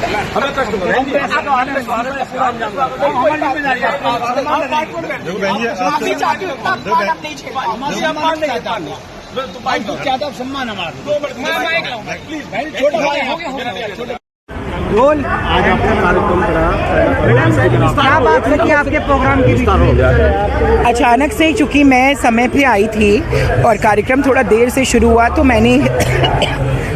हमें कष्ट ज्यादा सम्मान हमारा रोल आज आपने कार्यक्रम करा, क्या बात है कि आपके प्रोग्राम की अचानक से, चूंकि मैं समय पे आई थी और कार्यक्रम थोड़ा देर से शुरू हुआ, तो मैंने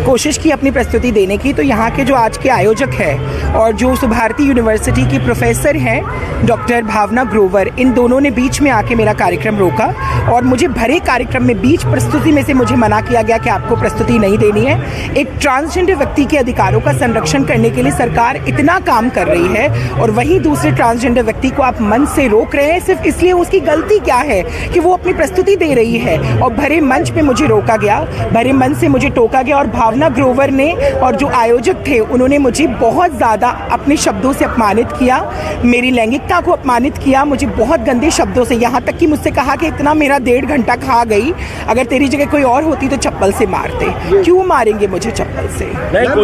कोशिश की अपनी प्रस्तुति देने की। तो यहाँ के जो आज के आयोजक हैं और जो सुभारती यूनिवर्सिटी की प्रोफेसर हैं डॉक्टर भावना ग्रोवर, इन दोनों ने बीच में आके मेरा कार्यक्रम रोका और मुझे भरे कार्यक्रम में बीच प्रस्तुति में से मुझे मना किया गया कि आपको प्रस्तुति नहीं देनी है। एक ट्रांसजेंडर व्यक्ति के अधिकारों का संरक्षण करने के लिए सरकार इतना काम कर रही है और वहीं दूसरे ट्रांसजेंडर व्यक्ति को आप मन से रोक रहे हैं सिर्फ इसलिए। उसकी गलती क्या है कि वो अपनी प्रस्तुति दे रही है और भरे मंच पे मुझे रोका गया, भरे मंच से मुझे टोका गया। और भावना ग्रोवर ने और जो आयोजक थे उन्होंने मुझे बहुत ज़्यादा अपने शब्दों से अपमानित किया, मेरी लैंगिकता को अपमानित किया, मुझे बहुत गंदे शब्दों से, यहाँ तक कि मुझसे कहा कि इतना मेरा 1.5 घंटा खा गई, अगर तेरी जगह कोई और होती तो चप्पल से मारते। क्यों मारेंगे मुझे चप्पल से?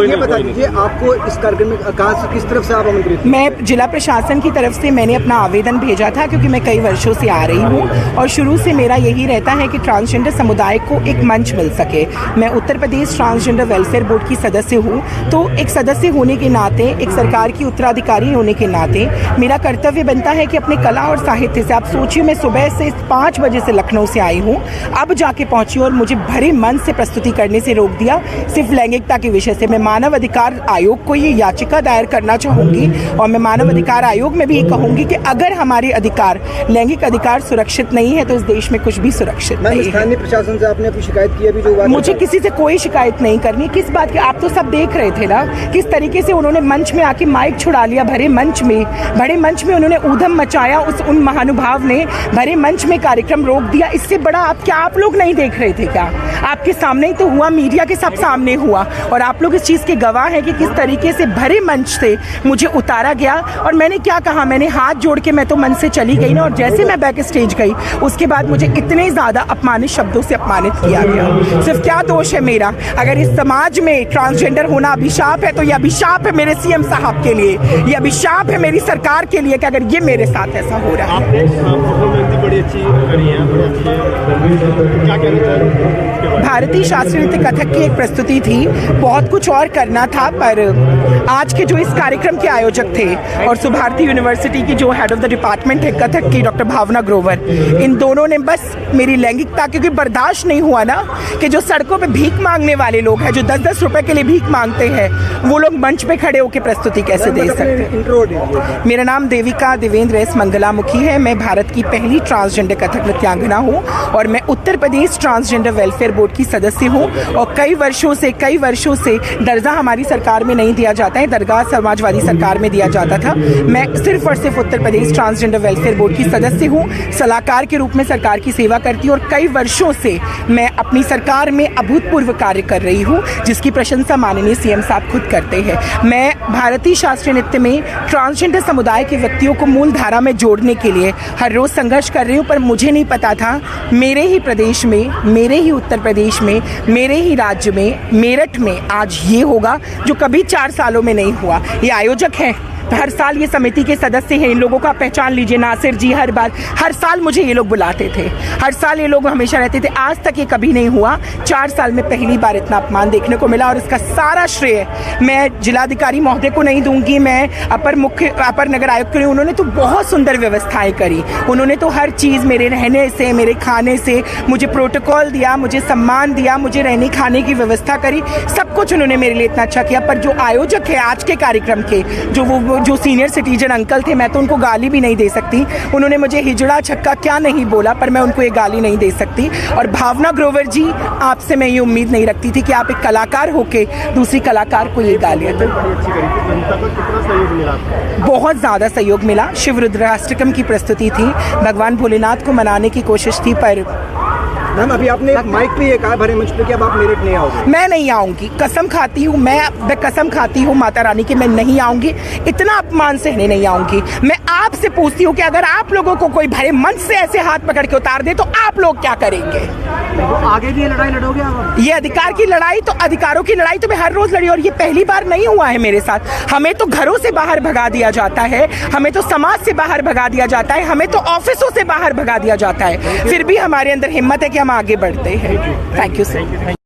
ये बता दीजिए, आपको इस कार्यक्रम में कहाँ से, किस तरफ से आप आमंत्रित? मैं जिला प्रशासन की तरफ से मैंने अपना आवेदन भेजा था, क्योंकि मैं कई वर्षों से आ रही हूँ और शुरू से मेरा यही रहता है कि ट्रांसजेंडर समुदाय को एक मंच मिल सके। मैं Uttar Pradesh transgender welfare board की सदस्य हूँ, तो एक सदस्य होने के नाते, एक सरकार की उत्तराधिकारी होने के नाते मेरा कर्तव्य बनता है कि अपने कला और साहित्य से, आप सोचिए मैं सुबह से 5 बजे से लखनऊ से आई हूँ, अब जाके पहुंची और मुझे भरे मन से प्रस्तुति करने से रोक दिया सिर्फ लैंगिकता के विषय से। मैं मानव अधिकार आयोग को ये याचिका दायर करना चाहूंगी और मैं मानव अधिकार आयोग में भी ये कहूंगी कि अगर हमारे अधिकार, लैंगिक अधिकार सुरक्षित नहीं है तो इस देश में कुछ भी सुरक्षित नहीं है। स्थानीय प्रशासन से आपने अपनी शिकायत की? अभी जो मुझे किसी से कोई शिकायत नहीं करनी। किस बात की? आप तो सब देख रहे थे ना किस तरीके से उन्होंने मंच में आके माइक छुड़ा लिया, भरे मंच में उन्होंने ऊधम मचाया। उन महानुभाव ने भरे मंच में कार्यक्रम रोक दिया। इससे बड़ा आप लोग नहीं देख रहे थे क्या? आपके सामने ही तो हुआ, मीडिया के सब सामने हुआ और आप लोग इस चीज के गवाह हैं कि किस तरीके से भरे मंच से मुझे उतारा गया। और मैंने क्या कहा, मैंने हाथ जोड़ के मैं तो मंच से चली गई ना, और जैसे मैं बैक स्टेज गई उसके बाद मुझे इतने ज्यादा अपमानित शब्दों से अपमानित किया गया। सिर्फ क्या दोष है मेरा? अगर इस समाज में ट्रांसजेंडर होना अभिशाप है तो यह अभिशाप है मेरे सीएम साहब के लिए, यह अभिशाप है मेरी सरकार के लिए कि अगर ये मेरे साथ ऐसा हो रहा है। भारतीय शास्त्रीय नृत्य कथक की एक प्रस्तुति थी, बहुत कुछ और करना था, पर आज के जो इस कार्यक्रम के आयोजक थे और सुभारती यूनिवर्सिटी की जो हेड ऑफ द डिपार्टमेंट है कथक की डॉक्टर भावना ग्रोवर, इन दोनों ने बस मेरी लैंगिकता, क्योंकि बर्दाश्त नहीं हुआ ना कि जो सड़कों पे भीख मांगने वाले लोग हैं, जो 10-10 रुपए के लिए भीख मांगते हैं, वो लोग मंच पे खड़े होकर प्रस्तुति कैसे दे सकते हैं। मेरा नाम देविका देवेंद्र एस मंगलामुखी है। मैं भारत की पहली ट्रांसजेंडर कथक नृत्यांगना हूँ और मैं Uttar Pradesh transgender welfare board की सदस्य हूँ। और कई वर्षों से दर्जा हमारी सरकार में नहीं दिया जाता है, दरगाह समाजवादी सरकार में दिया जाता था। मैं सिर्फ और सिर्फ Uttar Pradesh transgender welfare board की सदस्य हूँ, सलाहकार के रूप में सरकार की सेवा करती हूँ और कई वर्षों से मैं अपनी सरकार में अभूतपूर्व कार्य कर रही हूँ, जिसकी प्रशंसा माननीय सीएम साहब खुद करते हैं। मैं भारतीय शास्त्रीय नृत्य में ट्रांसजेंडर समुदाय के व्यक्तियों को मूल धारा में जोड़ने के लिए हर रोज संघर्ष कर रही हूँ, पर मुझे नहीं पता था मेरे ही प्रदेश में, मेरे ही उत्तर प्रदेश में, मेरे ही राज्य में, मेरठ में आज ये होगा जो कभी 4 सालों में नहीं हुआ। ये आयोजक हैं, हर साल ये समिति के सदस्य हैं, इन लोगों को आप पहचान लीजिए, नासिर जी, हर साल मुझे ये लोग बुलाते थे, हर साल ये लोग हमेशा रहते थे। आज तक ये कभी नहीं हुआ, 4 साल में पहली बार इतना अपमान देखने को मिला और इसका सारा श्रेय मैं जिलाधिकारी महोदय को नहीं दूंगी, मैं अपर नगर आयुक्त को। उन्होंने तो बहुत सुंदर व्यवस्थाएं करी, उन्होंने तो हर चीज़, मेरे रहने से, मेरे खाने से, मुझे प्रोटोकॉल दिया, मुझे सम्मान दिया, मुझे रहने खाने की व्यवस्था करी, सब कुछ उन्होंने मेरे लिए इतना अच्छा किया। पर जो आयोजक है आज के कार्यक्रम के, जो सीनियर सिटीजन अंकल थे, मैं तो उनको गाली भी नहीं दे सकती। उन्होंने मुझे हिजड़ा छक्का क्या नहीं बोला, पर मैं उनको ये गाली नहीं दे सकती। और भावना ग्रोवर जी, आपसे मैं ये उम्मीद नहीं रखती थी कि आप एक कलाकार होके दूसरी कलाकार को ये गालियां दें। बहुत ज़्यादा सहयोग मिला। शिव रुद्राष्टकम की प्रस्तुति थी, भगवान भोलेनाथ को मनाने की कोशिश थी, पर मैम अभी आपने माइक पे ये कहा भरे मंच पे कि अब आप मेरठ नहीं आओगे। मैं नहीं आऊंगी, कसम खाती हूँ, मैं कसम खाती हूँ माता रानी की, मैं नहीं आऊंगी, इतना अपमान सहने नहीं आऊंगी। मैं आपसे पूछती हूँ कि अगर आप लोगों को कोई भरे मंच से ऐसे हाथ पकड़ के उतार दे तो आप लोग क्या करेंगे? तो आगे भी ये लड़ाई लड़ोगे आप? ये अधिकार की लड़ाई तो अधिकारों की लड़ाई तो मैं हर रोज लड़ी, और ये पहली बार नहीं हुआ है मेरे साथ। हमें तो घरों से बाहर भगा दिया जाता है, हमें तो समाज से बाहर भगा दिया जाता है, हमें तो ऑफिसों से बाहर भगा दिया जाता है, फिर भी हमारे अंदर हिम्मत है कि हम आगे बढ़ते हैं। Thank you sir.